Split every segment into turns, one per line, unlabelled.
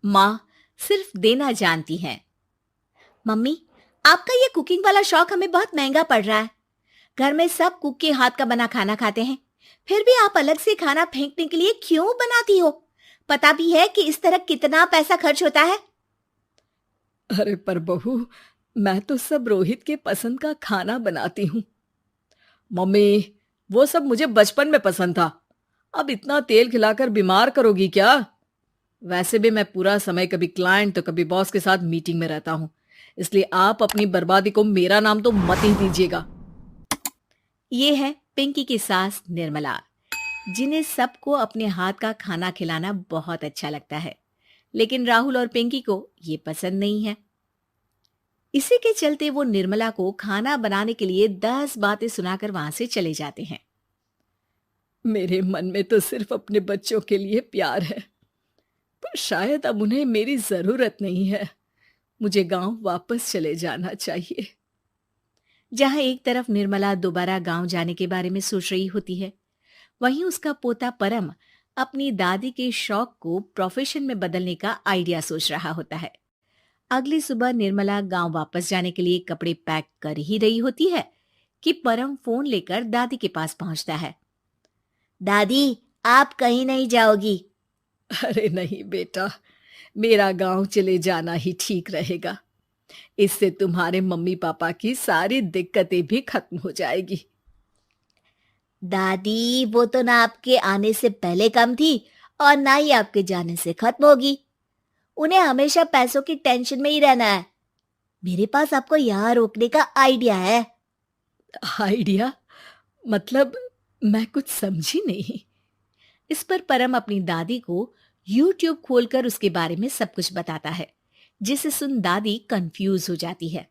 माँ सिर्फ देना जानती हैं। मम्मी, आपका ये कुकिंग वाला शौक हमें बहुत महंगा पड़ रहा है। घर में सब कुक के हाथ का बना खाना खाते हैं, फिर भी आप अलग से खाना फेंकने के लिए क्यों बनाती हो? पता भी है कि इस तरह कितना पैसा खर्च होता है।
अरे पर बहू, मैं तो सब रोहित के पसंद का खाना बनाती हूँ। मम्मी, वो सब मुझे बचपन में पसंद था। अब इतना तेल खिलाकर बीमार करोगी क्या? वैसे भी मैं पूरा समय कभी क्लाइंट तो कभी बॉस के साथ मीटिंग में रहता हूँ, इसलिए आप अपनी बर्बादी को मेरा नाम तो मत ही दीजिएगा।
ये है पिंकी की सास निर्मला, जिन्हें सबको अपने हाथ का खाना खिलाना बहुत अच्छा लगता है, लेकिन राहुल और पिंकी को ये पसंद नहीं है। इसी के चलते वो निर्मला को खाना बनाने के लिए 10 बातें सुनाकर वहां से चले जाते हैं।
मेरे मन में तो सिर्फ अपने बच्चों के लिए प्यार है, पर शायद अब उन्हें मेरी जरूरत नहीं है। मुझे गांव वापस चले जाना चाहिए।
जहां एक तरफ निर्मला दोबारा गांव जाने के बारे में सोच रही होती है, वहीं उसका पोता परम अपनी दादी के शौक को प्रोफेशन में बदलने का आइडिया सोच रहा होता है। अगली सुबह निर्मला गांव वापस जाने के लिए कपड़े पैक कर ही रही होती है कि परम फोन लेकर दादी के पास पहुंचता है। दादी, आप कहीं नहीं जाओगी?
अरे नहीं बेटा, मेरा गांव चले जाना ही ठीक रहेगा। इससे तुम्हारे मम्मी पापा की सारी दिक्कतें भी खत्म हो जाएगी।
दादी, वो तो ना आपके आने से पहले कम थी और ना ही आपके जाने से खत्म होगी। उन्हें हमेशा पैसों की टेंशन में ही रहना है। मेरे पास आपको यहाँ रोकने का आइडिया है।
आइडिया? मतलब मैं कुछ समझी नहीं।
इस पर परम अपनी दादी को YouTube खोलकर उसके बारे में सब कुछ बताता है, जिसे सुन दादी कंफ्यूज हो जाती है।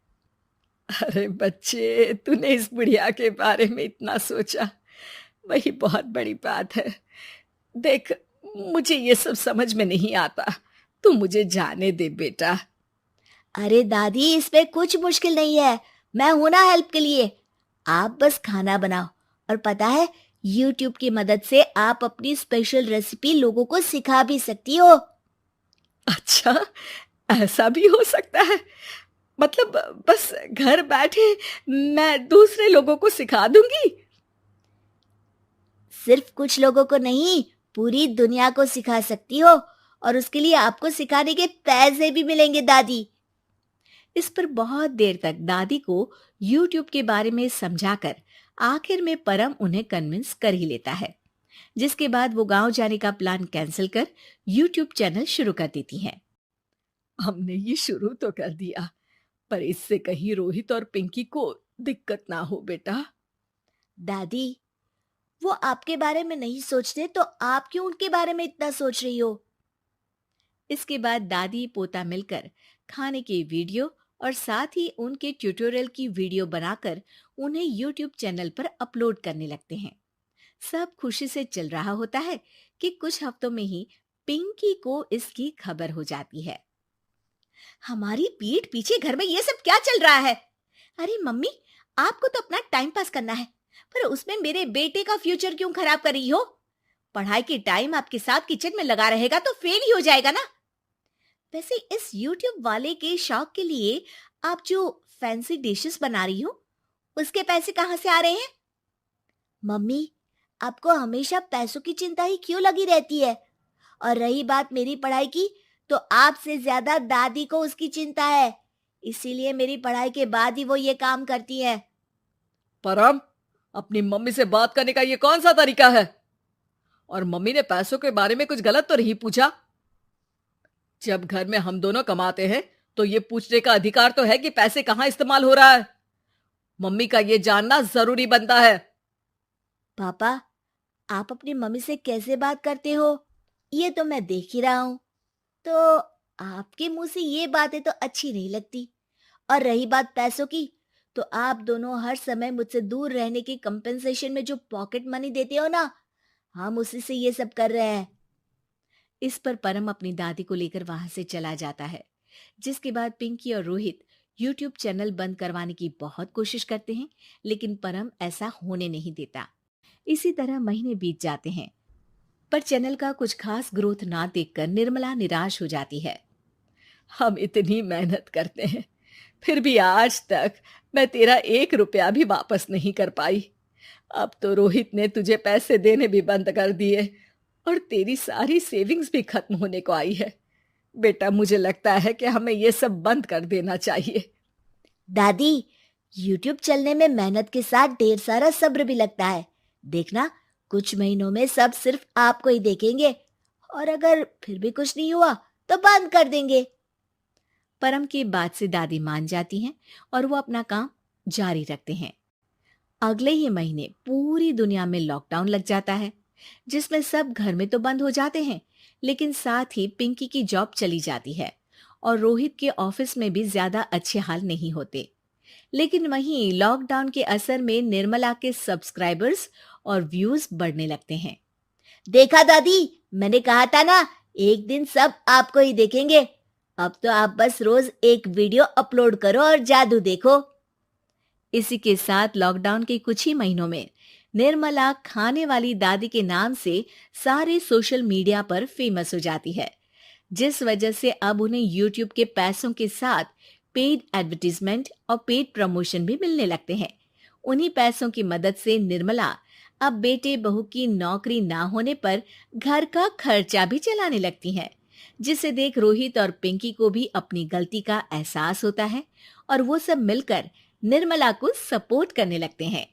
अरे बच्चे, तूने इस बुढ़िया के बारे में इतना सोचा, वही बहुत बड़ी बात है। देख, मुझे ये सब समझ में नहीं आता। तू मुझे जाने दे बेटा।
अरे दादी, इसमें कुछ मुश्किल नहीं है। मैं हूं ना हेल्प के लिए। आप बस खाना बनाओ, और पता है, YouTube की मदद से आप अपनी स्पेशल रेसिपी लोगों को सिखा भी सकती हो।
अच्छा, ऐसा भी हो सकता है? मतलब बस घर बैठे मैं दूसरे लोगों को सिखा दूंगी?
सिर्फ कुछ लोगों को नहीं, पूरी दुनिया को सिखा सकती हो, और उसके लिए आपको सिखाने के पैसे भी मिलेंगे दादी। इस पर बहुत देर तक दादी को YouTube के बारे में समझाकर आखिर में परम उन्हें कन्विंस कर ही लेता है, जिसके बाद वो गांव जाने का प्लान कैंसिल कर YouTube चैनल शुरू कर देती हैं।
हमने ये शुरू तो कर दिया, पर इससे कहीं रोहित और पिंकी को दिक्कत ना हो बेटा।
दादी, वो आपके बारे में नहीं सोचते तो आप क्यों उनके बारे में इतना सोच रही हो? इसके बाद दादी पोता मिलकर खाने की वीडियो और साथ ही उनके ट्यूटोरियल की वीडियो बनाकर उन्हें YouTube चैनल पर अपलोड करने लगते हैं। सब खुशी से चल रहा होता है कि कुछ हफ्तों में ही पिंकी को इसकी खबर हो जाती है। हमारी पीठ पीछे घर में ये सब क्या चल रहा है? अरे मम्मी, आपको तो अपना टाइम पास करना है, पर उसमें मेरे बेटे का फ्यूचर क्यों खराब कर रही हो? पढ़ाई के टाइम आपके साथ किचन में लगा रहेगा तो फेल ही हो जाएगा ना। वैसे इस YouTube वाले के शौक के लिए आप जो फैंसी डिशेस बना रही हो, उसके पैसे कहाँ से आ रहे हैं? मम्मी, आपको हमेशा पैसों की चिंता ही क्यों लगी रहती है? और रही बात मेरी पढ़ाई की, तो आपसे ज्यादा दादी को उसकी चिंता है। इसीलिए मेरी पढ़ाई के बाद ही वो ये काम करती है।
परम, अपनी मम्मी से बात करने का ये कौन सा तरीका है? और मम्मी ने पैसों के बारे में कुछ गलत तो नहीं पूछा? जब घर में हम दोनों कमाते हैं तो ये पूछने का अधिकार तो है कि पैसे कहाँ इस्तेमाल हो रहा है। मम्मी का ये जानना जरूरी बनता है।
पापा, आप अपनी मम्मी से कैसे बात करते हो, ये तो मैं देख ही रहा हूँ। तो आपके मुंह से ये बातें तो अच्छी नहीं लगती। और रही बात पैसों की, तो आप दोनों हर समय मुझसे दूर रहने की कंपेंसेशन में जो पॉकेट मनी देते हो ना, हम उसी से ये सब कर रहे हैं। इस पर परम अपनी दादी को लेकर वहां से चला जाता है, जिसके बाद पिंकी और रोहित YouTube चैनल बंद करवाने की बहुत कोशिश करते हैं, लेकिन परम ऐसा होने नहीं देता। इसी तरह महीने बीत जाते हैं। पर चैनल का कुछ खास ग्रोथ ना देखकर निर्मला निराश हो जाती है।
हम इतनी मेहनत करते हैं, फिर भी आज तक मैं तेरा 1 रुपया भी वापस नहीं कर पाई। अब तो रोहित ने तुझे पैसे देने भी बंद कर दिए और तेरी सारी सेविंग्स भी खत्म होने को आई है। बेटा, मुझे लगता है कि हमें ये सब बंद कर देना चाहिए।
दादी, यूट्यूब चलने में मेहनत के साथ ढेर सारा सब्र भी लगता है। देखना, कुछ महीनों में सब सिर्फ आपको ही देखेंगे और अगर फिर भी कुछ नहीं हुआ तो बंद कर देंगे। परम की बात से दादी मान जाती हैं और वो अपना काम जारी रखते हैं। अगले ही महीने पूरी दुनिया में लॉकडाउन लग जाता है, जिसमें सब घर में तो बंद हो जाते हैं, लेकिन साथ ही पिंकी की जॉब चली जाती है और रोहित के ऑफिस में भी ज्यादा अच्छे हाल नहीं होते। लेकिन वहीं लॉकडाउन के असर में निर्मला के सब्सक्राइबर्स और व्यूज बढ़ने लगते हैं। देखा दादी, मैंने कहा था ना, एक दिन सब आपको ही देखेंगे। अब तो आप बस रोज एक वीडियो अपलोड करो और जादू देखो। इसी के साथ लॉकडाउन के कुछ ही महीनों में निर्मला खाने वाली दादी के नाम से सारे सोशल मीडिया पर फेमस हो जाती है, जिस वजह से अब उन्हें यूट्यूब के पैसों के साथ पेड एडवर्टीजमेंट और पेड प्रमोशन भी मिलने लगते हैं। उन्हीं पैसों की मदद से निर्मला अब बेटे बहू की नौकरी ना होने पर घर का खर्चा भी चलाने लगती हैं, जिसे देख रोहित और पिंकी को भी अपनी गलती का एहसास होता है और वो सब मिलकर निर्मला को सपोर्ट करने लगते हैं।